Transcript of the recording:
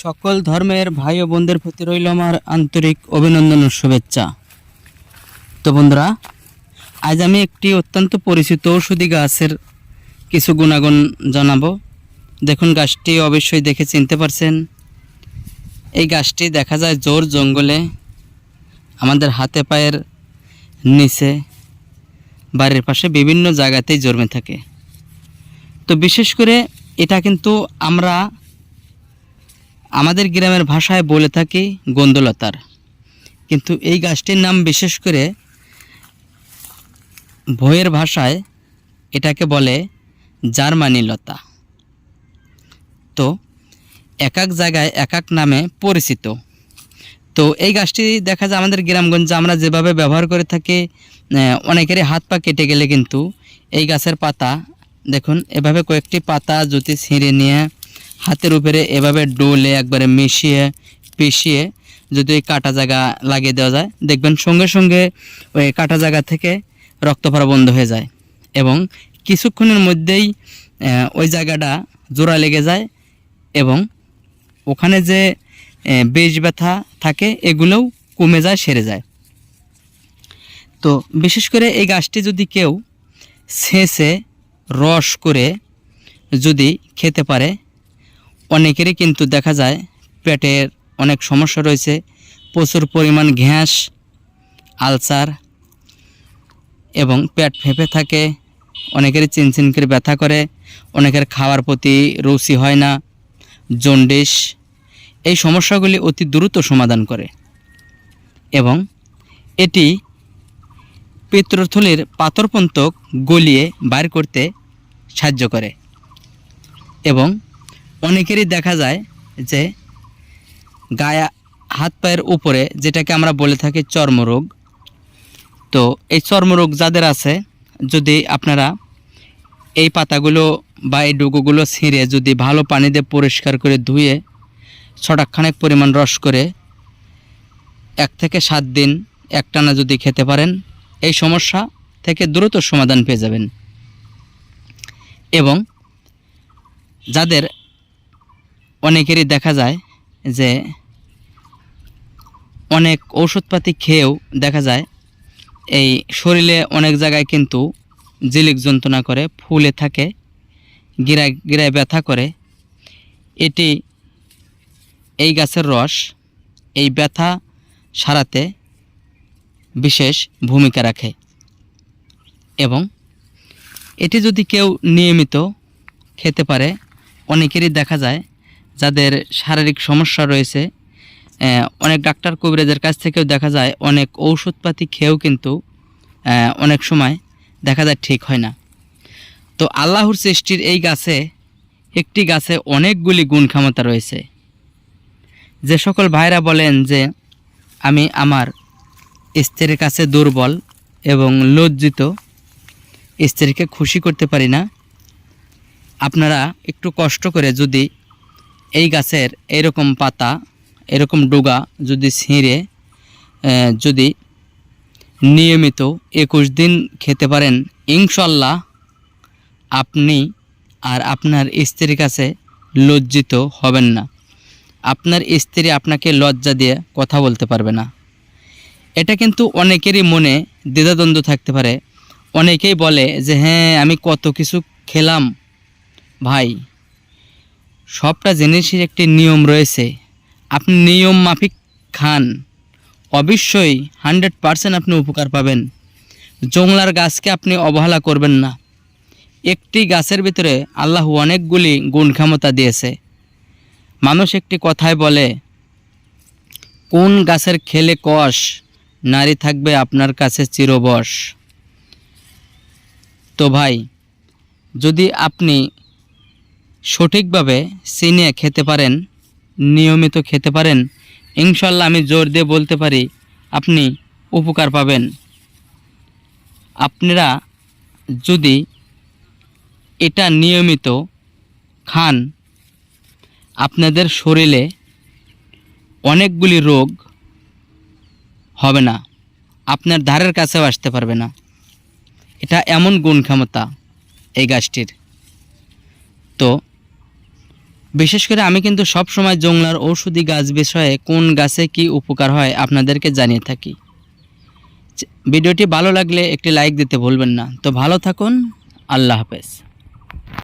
সকল ধর্মের ভাই ও বোনদের প্রতি রইল আমার আন্তরিক অভিনন্দন ও শুভেচ্ছা। তো বন্ধুরা, আজ আমি একটি অত্যন্ত পরিচিত ঔষধি গাছের কিছু গুণাগুণ জানাবো। দেখুন, গাছটি অবশ্যই দেখে চিনতে পারছেন। এই গাছটি দেখা যায় জোর জঙ্গলে, আমাদের হাতে পায়ের নিচে, বাড়ির পাশে বিভিন্ন জায়গাতেই জন্মে থাকে। তো বিশেষ করে এটা কিন্তু আমরা আমাদের গ্রামের ভাষায় বলে থাকি গন্ধলতার, কিন্তু এই গাছটির নাম বিশেষ করে ভোয়ের ভাষায় এটাকে বলে জার্মানি লতা। তো এক এক জায়গায় এক এক নামে পরিচিত। তো এই গাছটি দেখা যায় আমাদের গ্রামগঞ্জে আমরা যেভাবে ব্যবহার করে থাকি, অনেকেরই হাত পা কেটে গেলে কিন্তু এই গাছের পাতা দেখুন, এভাবে কয়েকটি পাতা যদি ছিঁড়ে নিয়ে হাতের উপরে এভাবে ডলে একবারে মিশিয়ে পিষিয়ে যদি ওই কাটা জায়গা লাগিয়ে দেওয়া যায়, দেখবেন সঙ্গে সঙ্গে ওই কাটা জায়গা থেকে রক্ত পড়া বন্ধ হয়ে যায় এবং কিছুক্ষণের মধ্যেই ওই জায়গাটা জোড়া লেগে যায় এবং ওখানে যে বেশ ব্যথা থাকে এগুলোও কমে যায়, সেরে যায়। তো বিশেষ করে এই গাছটি যদি কেউ ছেঁচে রস করে যদি খেতে পারে, অনেকেরই কিন্তু দেখা যায় পেটের অনেক সমস্যা রয়েছে, প্রচুর পরিমাণ গ্যাস, আলসার এবং পেট ফেঁপে থাকে, অনেকেরই চিনচিন করে ব্যথা করে, অনেকের খাওয়ার প্রতি রুচি হয় না, জন্ডিস, এই সমস্যাগুলি অতি দ্রুত সমাধান করে এবং এটি পিত্তথলির পাথরপন্তক গলিয়ে বাইর করতে সাহায্য করে। এবং অনেকেরই দেখা যায় যে গায়ে হাত পায়ের উপরে, যেটাকে আমরা বলে থাকি চর্মরোগ, তো এই চর্মরোগ যাদের আছে, যদি আপনারা এই পাতাগুলো বা এই ডুগুগুলো ছিঁড়ে যদি ভালো পানি দিয়ে পরিষ্কার করে ধুয়ে ছটাকখানেক পরিমাণ রস করে 1 থেকে 7 দিন একটানা যদি খেতে পারেন, এই সমস্যা থেকে দ্রুত সমাধান পেয়ে যাবেন। এবং যাদের অনেকেরই দেখা যায় যে অনেক ঔষধপাতি খেয়েও দেখা যায় এই শরীরে অনেক জায়গায় কিন্তু জিলিক যন্ত্রণা করে, ফুলে থাকে, গিরায় গিরায় ব্যথা করে, এটি এই গাছের রস এই ব্যথা সারাতে বিশেষ ভূমিকা রাখে। এবং এটি যদি কেউ নিয়মিত খেতে পারে, অনেকেরই দেখা যায় যাদের শারীরিক সমস্যা রয়েছে, অনেক ডাক্তার কবিরাজের কাছ থেকেও দেখা যায় অনেক ঔষধপাতি খেয়েও কিন্তু অনেক সময় দেখা যায় ঠিক হয় না। তো আল্লাহর সৃষ্টির এই গাছে, একটি গাছে অনেকগুলি গুণ ক্ষমতা রয়েছে। যে সকল ভাইরা বলেন যে আমি আমার স্ত্রীর কাছে দুর্বল এবং লজ্জিত, স্ত্রীকে খুশি করতে পারি না, আপনারা একটু কষ্ট করে যদি এই গাছের এরকম পাতা, এরকম ডোগা যদি ছিঁড়ে যদি নিয়মিত 21 দিন খেতে পারেন, ইনশাল্লাহ আপনি আর আপনার স্ত্রীর কাছে লজ্জিত হবেন না। আপনার স্ত্রী আপনাকে লজ্জা দিয়ে কথা বলতে পারবে না। এটা কিন্তু অনেকেরই মনে দ্বিধাদ্বন্দ্ব থাকতে পারে। অনেকেই বলে যে হ্যাঁ, আমি কত কিছু খেলাম। ভাই, সবটা জিনিসের একটি নিয়ম রয়েছে। আপনি নিয়ম মাফিক খান, অবশ্যই 100% আপনি উপকার পাবেন। জংলার গাছকে আপনি অবহেলা করবেন না। একটি গাছের ভিতরে আল্লাহ অনেকগুলি গুণ ক্ষমতা দিয়েছে। মানুষ একটি কথায় বলে, কোন গাছের খেলে কষ, নারী থাকবে আপনার কাছে চিরবশ। তো ভাই, যদি আপনি সঠিকভাবে চিনিয়ে খেতে পারেন, নিয়মিত খেতে পারেন, ইনশাল্লাহ আমি জোর দিয়ে বলতে পারি আপনি উপকার পাবেন। আপনারা যদি এটা নিয়মিত খান, আপনাদের শরীরে অনেকগুলি রোগ হবে না, আপনার ধারের কাছেও আসতে পারবে না। এটা এমন গুণ ক্ষমতা এই গাছটির। তো বিশেষ করে আমি কিন্তু সব সময় জংলার ঔষধি গাছ বিষয়ে কোন গাছে কি উপকার হয় আপনাদেরকে জানিয়ে থাকি। ভিডিওটি ভালো লাগলে একটি লাইক দিতে ভুলবেন না। তো ভালো থাকুন, আল্লাহ হাফেজ।